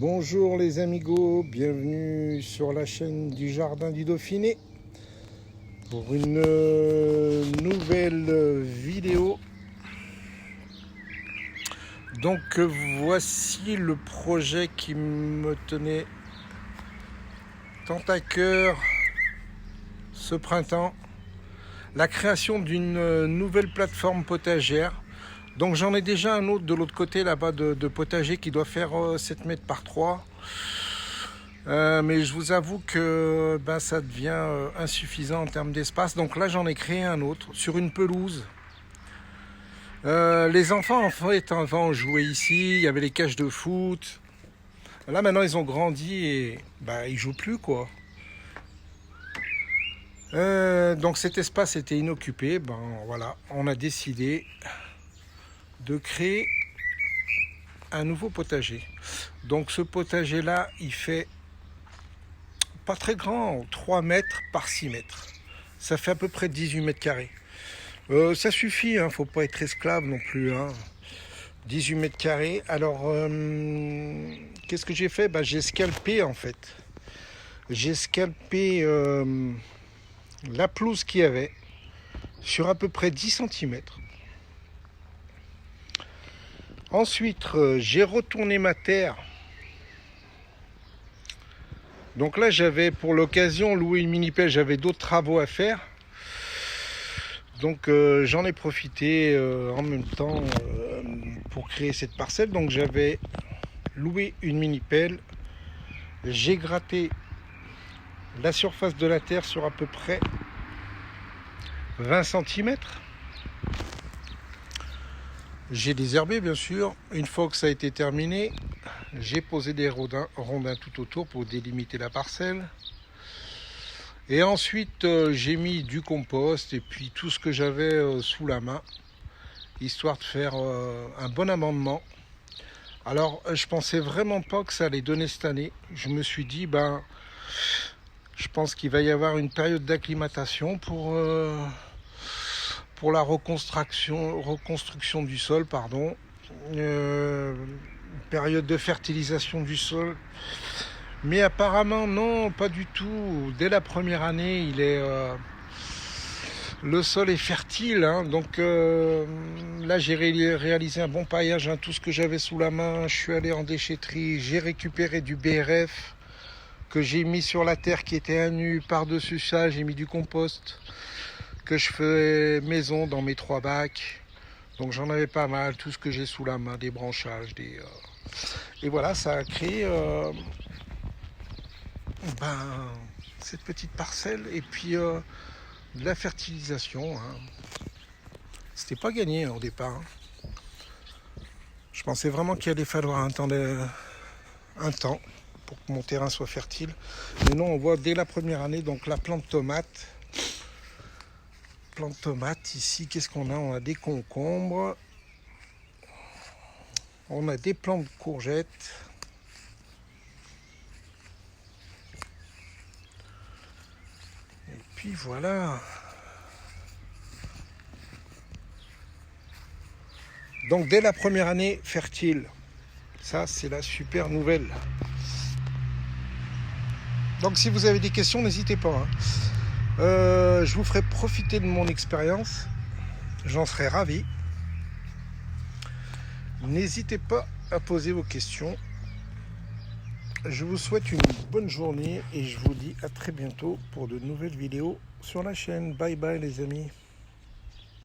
Bonjour les amigos, bienvenue sur la chaîne du Jardin du Dauphiné pour une nouvelle vidéo. Donc voici le projet qui me tenait tant à cœur ce printemps, la création d'une nouvelle plateforme potagère. Donc j'en ai déjà un autre de l'autre côté là-bas de potager qui doit faire 7 mètres par 3. Mais je vous avoue que ça devient insuffisant en termes d'espace. Donc là j'en ai créé un autre sur une pelouse. Les enfants en fait avant jouaient ici, il y avait les cages de foot. Là maintenant ils ont grandi et ils jouent plus quoi. Donc cet espace était inoccupé. Voilà, on a décidé de créer un nouveau potager. Donc ce potager là il fait pas très grand, 3 mètres par 6 mètres. Ça fait à peu près 18 mètres carrés. Ça suffit, hein, faut pas être esclave non plus. 18 mètres carrés. Alors qu'est-ce que j'ai fait? J'ai scalpé en fait. J'ai scalpé la pelouse qu'il y avait sur à peu près 10 cm. Ensuite, j'ai retourné ma terre. Donc là, j'avais pour l'occasion loué une mini-pelle. J'avais d'autres travaux à faire. Donc j'en ai profité en même temps pour créer cette parcelle. Donc j'avais loué une mini-pelle. J'ai gratté la surface de la terre sur à peu près 20 cm. J'ai désherbé bien sûr. Une fois que ça a été terminé, j'ai posé des rondins tout autour pour délimiter la parcelle. Et ensuite j'ai mis du compost et puis tout ce que j'avais sous la main, histoire de faire un bon amendement. Alors je pensais vraiment pas que ça allait donner cette année. Je me suis dit je pense qu'il va y avoir une période d'acclimatation pour la reconstruction du sol, période de fertilisation du sol. Mais apparemment non, pas du tout. Dès la première année, le sol est fertile. Donc là, j'ai réalisé un bon paillage. Tout ce que j'avais sous la main, je suis allé en déchetterie. J'ai récupéré du BRF que j'ai mis sur la terre qui était à nu. Par-dessus ça, j'ai mis du compost que je fais maison dans mes 3 bacs. Donc j'en avais pas mal, tout ce que j'ai sous la main, des branchages, et voilà, ça a créé cette petite parcelle et puis de la fertilisation. C'était pas gagné au départ. Je pensais vraiment qu'il allait falloir un temps pour que mon terrain soit fertile. Mais non, on voit dès la première année donc la plante tomate. Ici, qu'est-ce qu'on a? On a des concombres, on a des plants de courgettes, et puis voilà. Donc dès la première année fertile, ça c'est la super nouvelle. Donc si vous avez des questions, n'hésitez pas. Je vous ferai profiter de mon expérience, j'en serai ravi. N'hésitez pas à poser vos questions. Je vous souhaite une bonne journée et je vous dis à très bientôt pour de nouvelles vidéos sur la chaîne. Bye bye les amis.